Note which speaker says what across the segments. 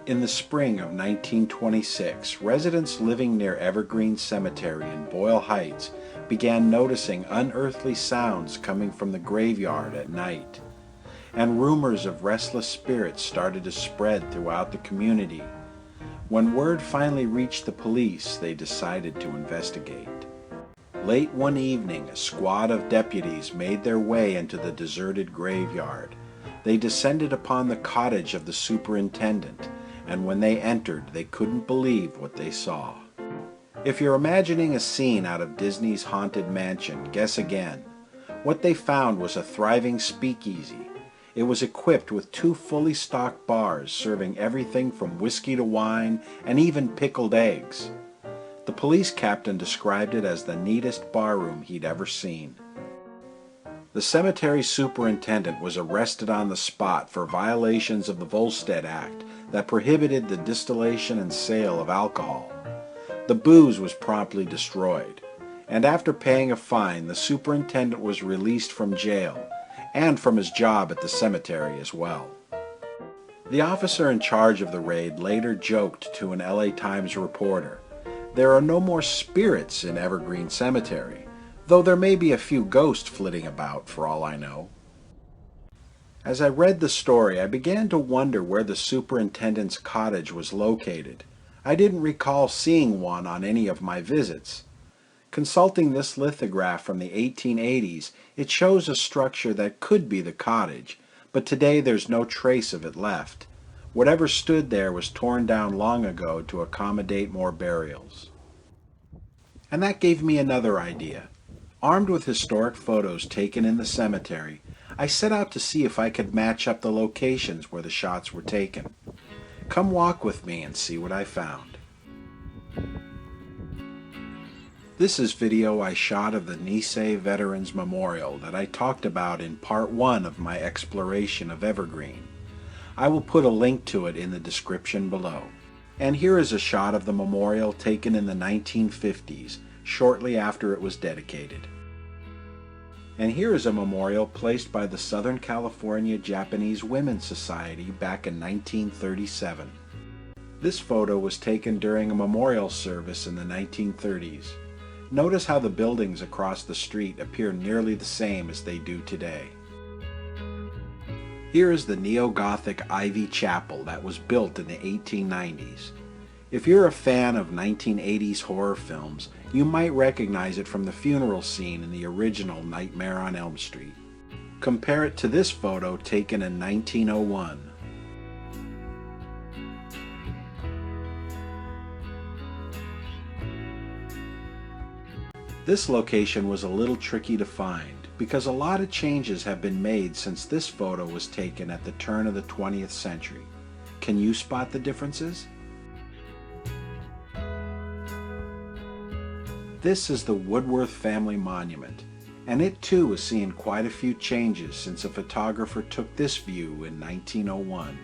Speaker 1: In the spring of 1926, residents living near Evergreen Cemetery in Boyle Heights began noticing unearthly sounds coming from the graveyard at night, and rumors of restless spirits started to spread throughout the community. When word finally reached the police, they decided to investigate. Late one evening, a squad of deputies made their way into the deserted graveyard. They descended upon the cottage of the superintendent, and when they entered, they couldn't believe what they saw. If you're imagining a scene out of Disney's Haunted Mansion, guess again. What they found was a thriving speakeasy. It was equipped with 2 fully stocked bars serving everything from whiskey to wine and even pickled eggs. The police captain described it as the neatest barroom he'd ever seen. The cemetery superintendent was arrested on the spot for violations of the Volstead Act that prohibited the distillation and sale of alcohol. The booze was promptly destroyed, and after paying a fine, the superintendent was released from jail and from his job at the cemetery as well. The officer in charge of the raid later joked to an LA Times reporter, "There are no more spirits in Evergreen Cemetery, though there may be a few ghosts flitting about for all I know." As I read the story, I began to wonder where the superintendent's cottage was located. I didn't recall seeing one on any of my visits. Consulting this lithograph from the 1880s, it shows a structure that could be the cottage, but today there's no trace of it left. Whatever stood there was torn down long ago to accommodate more burials. And that gave me another idea. Armed with historic photos taken in the cemetery, I set out to see if I could match up the locations where the shots were taken. Come walk with me and see what I found. This is video I shot of the Nisei Veterans Memorial that I talked about in part 1 of my exploration of Evergreen. I will put a link to it in the description below. And here is a shot of the memorial taken in the 1950s, shortly after it was dedicated. And here is a memorial placed by the Southern California Japanese Women's Society back in 1937. This photo was taken during a memorial service in the 1930s. Notice how the buildings across the street appear nearly the same as they do today. Here is the Neo-Gothic Iv Chapel that was built in the 1890s. If you're a fan of 1980s horror films, you might recognize it from the funeral scene in the original Nightmare on Elm Street. Compare it to this photo taken in 1901. This location was a little tricky to find because a lot of changes have been made since this photo was taken at the turn of the 20th century. Can you spot the differences? This is the Woodworth family monument, and it too has seen quite a few changes since a photographer took this view in 1901.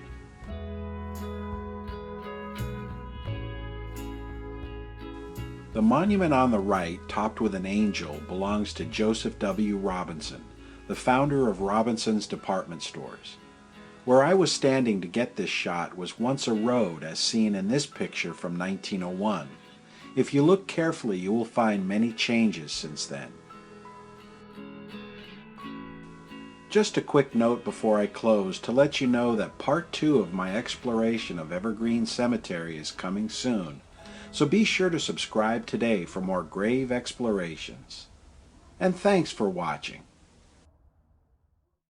Speaker 1: The monument on the right, topped with an angel, belongs to Joseph W. Robinson, the founder of Robinson's Department Stores. Where I was standing to get this shot was once a road as seen in this picture from 1901. If you look carefully, you will find many changes since then. Just a quick note before I close to let you know that part 2 of my exploration of Evergreen Cemetery is coming soon, so be sure to subscribe today for more grave explorations. And thanks for watching.